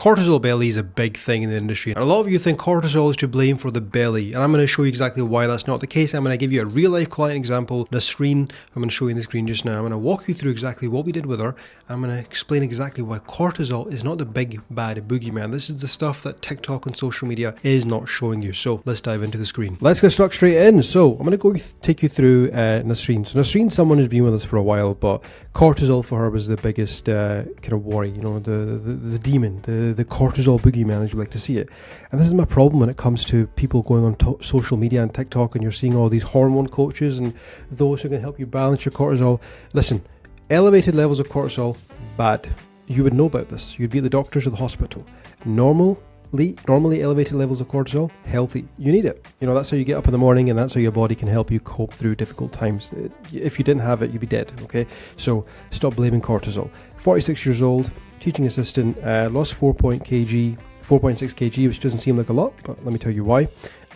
Cortisol belly is a big thing in the industry. A lot of you think cortisol is to blame for the belly, and I'm going to show you exactly why that's not the case. I'm going to give you a real life client example, the screen. I'm going to show you the screen just now. I'm going to walk you through exactly what we did with her. I'm going to explain exactly why cortisol is not the big bad boogeyman. This is the stuff that TikTok and social media is not showing you. So let's dive into the screen. Let's get stuck straight in. So I'm going to take you through Nasreen. So Nasreen's someone who's been with us for a while, but cortisol for her was the biggest kind of worry, you know, the demon, the cortisol boogeyman, as you like to see it. And this is my problem when it comes to people going on social media and TikTok, and you're seeing all these hormone coaches and those who can help you balance your cortisol. Listen, elevated levels of cortisol, bad. You would know about this. You'd be at the doctors or the hospital. Normally elevated levels of cortisol, healthy. You need it. You know, that's how you get up in the morning, and that's how your body can help you cope through difficult times. If you didn't have it, you'd be dead, okay? So stop blaming cortisol. 46 years old, teaching assistant, lost 4.6 kg, which doesn't seem like a lot, but let me tell you why.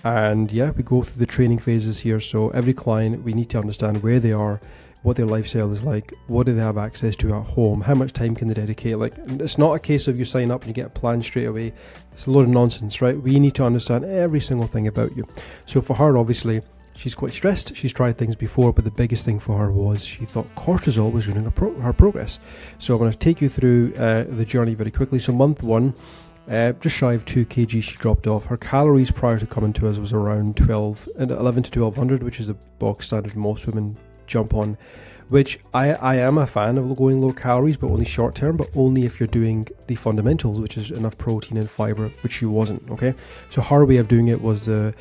And yeah, we go through the training phases here. So every client, we need to understand where they are, what their lifestyle is like, what do they have access to at home, how much time can they dedicate. Like, it's not a case of you sign up and you get a plan straight away. It's a load of nonsense, right? We need to understand every single thing about you. So for her, obviously, she's quite stressed. She's tried things before, but the biggest thing for her was she thought cortisol was ruining her progress. So I'm going to take you through the journey very quickly. So month one, just shy of 2 kg she dropped off. Her calories prior to coming to us was around 11 to 1200, which is the bog standard most women jump on, which I am a fan of going low calories, but only short term, but only if you're doing the fundamentals, which is enough protein and fiber, which she wasn't, okay? So her way of doing it was the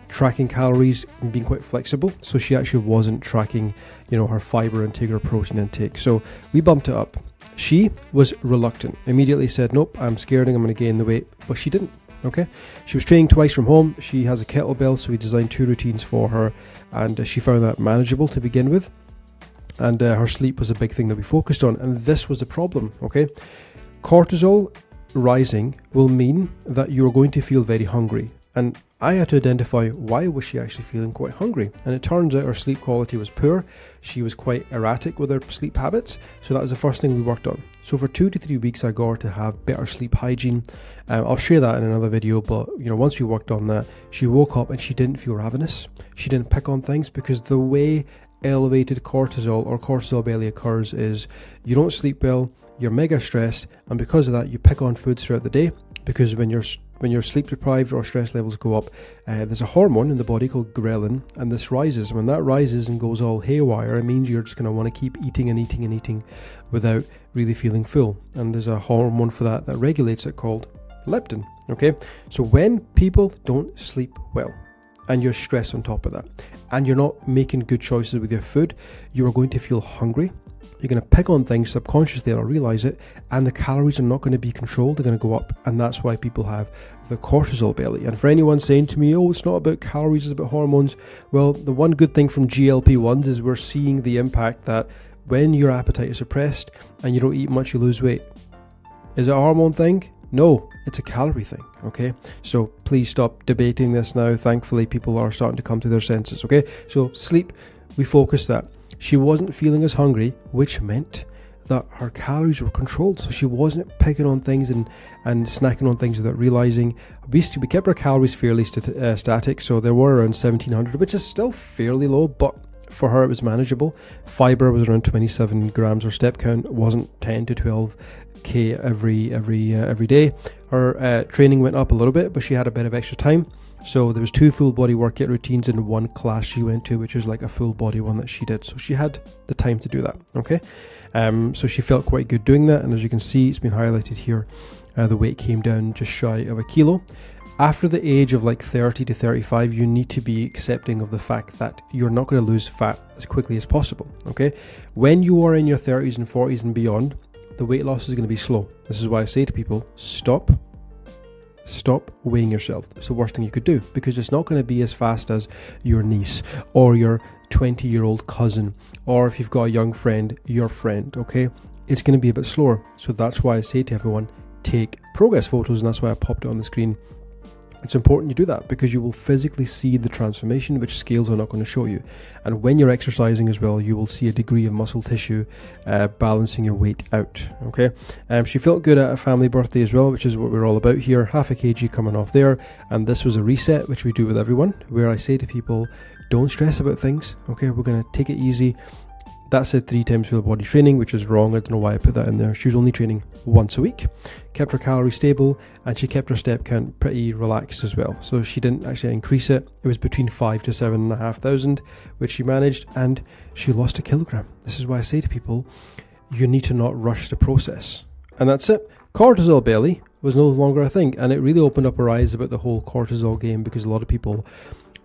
tracking calories and being quite flexible. So she actually wasn't tracking, you know, her fiber intake or protein intake. So we bumped it up. She was reluctant, immediately said, nope, I'm scared and I'm going to gain the weight, but she didn't. Okay, she was training twice from home. She has a kettlebell, so we designed 2 routines for her, and she found that manageable to begin with. And her sleep was a big thing that we focused on, and this was the problem. Okay, cortisol rising will mean that you're going to feel very hungry, and I had to identify why was she actually feeling quite hungry. And it turns out her sleep quality was poor. She was quite erratic with her sleep habits, so that was the first thing we worked on. So for 2 to 3 weeks I got her to have better sleep hygiene. I'll share that in another video, but you know, once we worked on that, she woke up and she didn't feel ravenous. She didn't pick on things, because the way elevated cortisol or cortisol belly occurs is you don't sleep well, you're mega stressed, and because of that you pick on foods throughout the day, because when you're sleep deprived or stress levels go up, there's a hormone in the body called ghrelin, and this rises. When that rises and goes all haywire, it means you're just going to want to keep eating and eating and eating without really feeling full. And there's a hormone for that regulates it called leptin. Okay, so when people don't sleep well and you're stressed on top of that, and you're not making good choices with your food, you are going to feel hungry. You're going to pick on things subconsciously and not realize it, and the calories are not going to be controlled. They're going to go up, and that's why people have the cortisol belly. And for anyone saying to me, oh, it's not about calories, it's about hormones, well, the one good thing from GLP-1s is we're seeing the impact that when your appetite is suppressed and you don't eat much, you lose weight. Is it a hormone thing? No, it's a calorie thing, okay? So please stop debating this now. Thankfully, people are starting to come to their senses, okay? So sleep, we focused that. She wasn't feeling as hungry, which meant that her calories were controlled. So she wasn't picking on things and snacking on things without realizing. We kept her calories fairly static. So there were around 1700, which is still fairly low, but for her it was manageable. Fiber was around 27 grams. Her step count wasn't 10 to 12k every day. Her training went up a little bit, but she had a bit of extra time. So there was 2 full body workout routines and 1 class she went to, which was like a full body one that she did. So she had the time to do that, okay? So she felt quite good doing that. And as you can see, it's been highlighted here. The weight came down just shy of 1 kilo. After the age of like 30 to 35, you need to be accepting of the fact that you're not going to lose fat as quickly as possible, okay? When you are in your 30s and 40s and beyond, the weight loss is going to be slow. This is why I say to people, stop weighing yourself. It's the worst thing you could do, because it's not going to be as fast as your niece or your 20-year-old cousin, or if you've got a young friend, your friend, okay? It's going to be a bit slower. So that's why I say to everyone, take progress photos, and that's why I popped it on the screen. It's important you do that because you will physically see the transformation, which scales are not going to show you. And when you're exercising as well, you will see a degree of muscle tissue balancing your weight out. Okay. She felt good at a family birthday as well, which is what we're all about here. Half a kg coming off there. And this was a reset, which we do with everyone, where I say to people, don't stress about things. Okay. We're going to take it easy. That said 3 times full body training, which is wrong. I don't know why I put that in there. She was only training once a week, kept her calories stable, and she kept her step count pretty relaxed as well. So she didn't actually increase it. It was between 5,000 to 7,500, which she managed, and she lost 1 kilogram. This is why I say to people, you need to not rush the process. And that's it. Cortisol belly was no longer a thing, and it really opened up her eyes about the whole cortisol game, because a lot of people,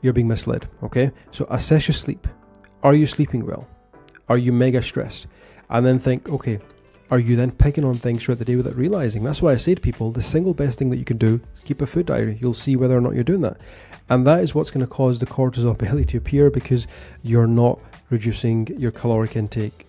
you're being misled. Okay, so assess your sleep. Are you sleeping well? Are you mega stressed? And then think, okay, are you then picking on things throughout the day without realizing? That's why I say to people, the single best thing that you can do is keep a food diary. You'll see whether or not you're doing that. And that is what's going to cause the cortisol belly to appear, because you're not reducing your caloric intake,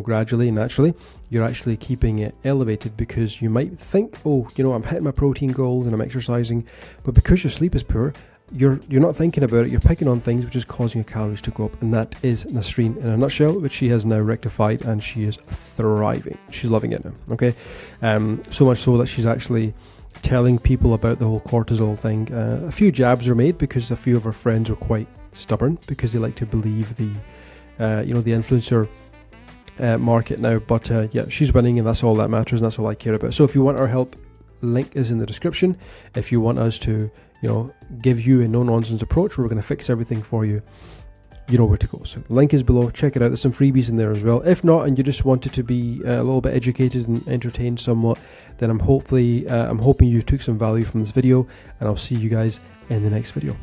gradually and naturally. You're actually keeping it elevated, because you might think, oh, I'm hitting my protein goals and I'm exercising, but because your sleep is poor, you're not thinking about it, you're picking on things, which is causing your calories to go up. And that is Nasreen in a nutshell, which she has now rectified, and she is thriving. She's loving it now. Okay, so much so that she's actually telling people about the whole cortisol thing. A few jabs were made because a few of her friends were quite stubborn, because they like to believe the influencer market now. But yeah, she's winning, and that's all that matters, and that's all I care about. So if you want our help, link is in the description. If you want us to give you a no-nonsense approach where we're going to fix everything for you, you know where to go. So link is below. Check it out. There's some freebies in there as well. If not, and you just wanted to be a little bit educated and entertained somewhat, then I'm hoping you took some value from this video, and I'll see you guys in the next video.